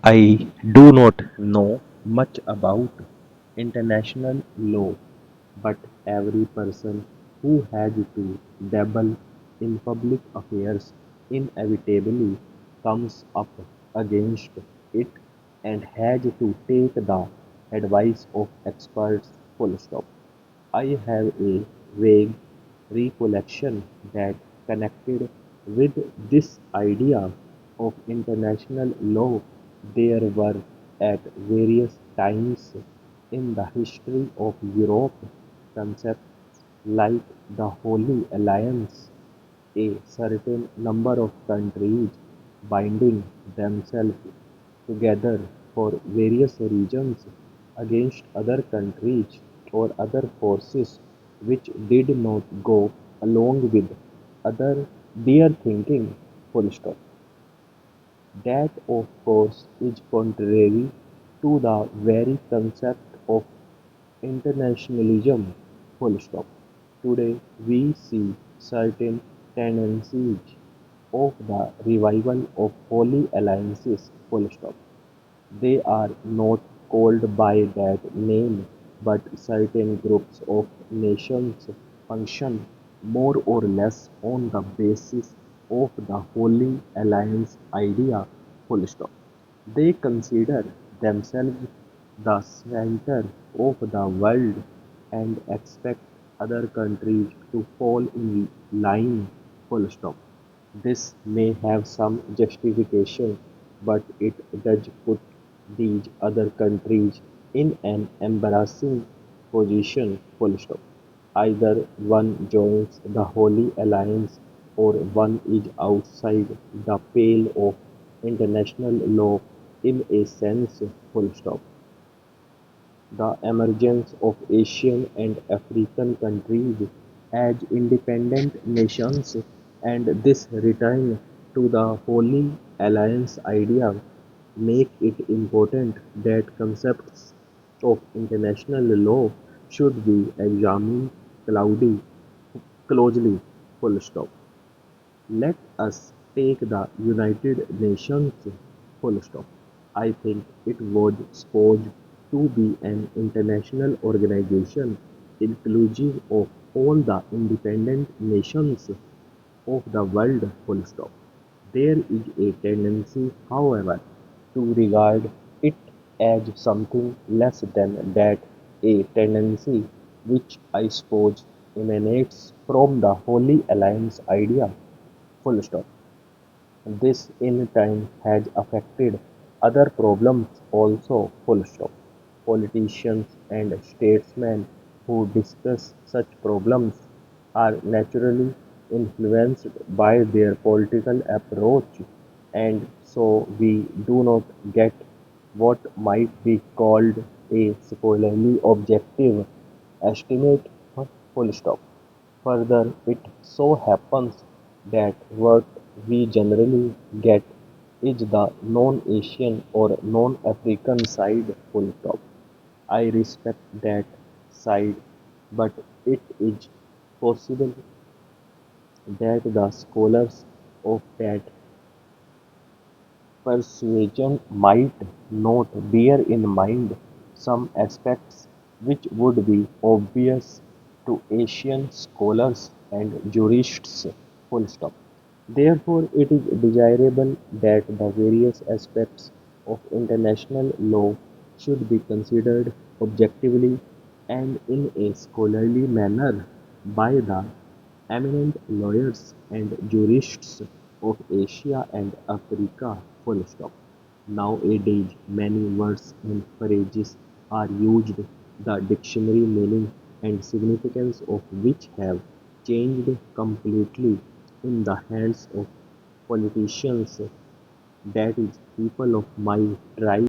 I do not know much about international law, but every person who has to dabble in public affairs inevitably comes up against it and has to take the advice of experts full stop. I have a vague recollection that connected with this idea of international law there were at various times in the history of Europe concepts like the Holy Alliance, a certain number of countries binding themselves together for various reasons against other countries or other forces which did not go along with other their thinking full stop. That of course is contrary to the very concept of internationalism full stop. Today we see certain tendencies of the revival of holy alliances full stop. They are not called by that name, but certain groups of nations function more or less on the basis of the Holy Alliance idea. Full stop. They consider themselves the center of the world and expect other countries to fall in line. Full stop. This may have some justification, but it does put these other countries in an embarrassing position. Full stop. Either one joins the Holy Alliance or one is outside the pale of international law in a sense. Full stop. The emergence of Asian and African countries as independent nations and this return to the Holy Alliance idea make it important that concepts of international law should be examined closely. Full stop. Let us take the United Nations. Full stop. I think it was supposed to be an international organization inclusive of all the independent nations of the world. Full stop. There is a tendency, however, to regard it as something less than that, a tendency which I suppose emanates from the Holy Alliance idea. Full stop. This in time has affected other problems also. Full stop. Politicians and statesmen who discuss such problems are naturally influenced by their political approach, and so we do not get what might be called a scholarly objective estimate. Full stop. Further, it so happens that what we generally get is the non-Asian or non-African side. Full stop. I respect that side, but it is possible that the scholars of that persuasion might not bear in mind some aspects which would be obvious to Asian scholars and jurists. Full stop. Therefore, it is desirable that the various aspects of international law should be considered objectively and in a scholarly manner by the eminent lawyers and jurists of Asia and Africa. Full stop. Nowadays, many words and phrases are used, the dictionary meaning and significance of which have changed completely in the hands of politicians, that is, people of my tribe.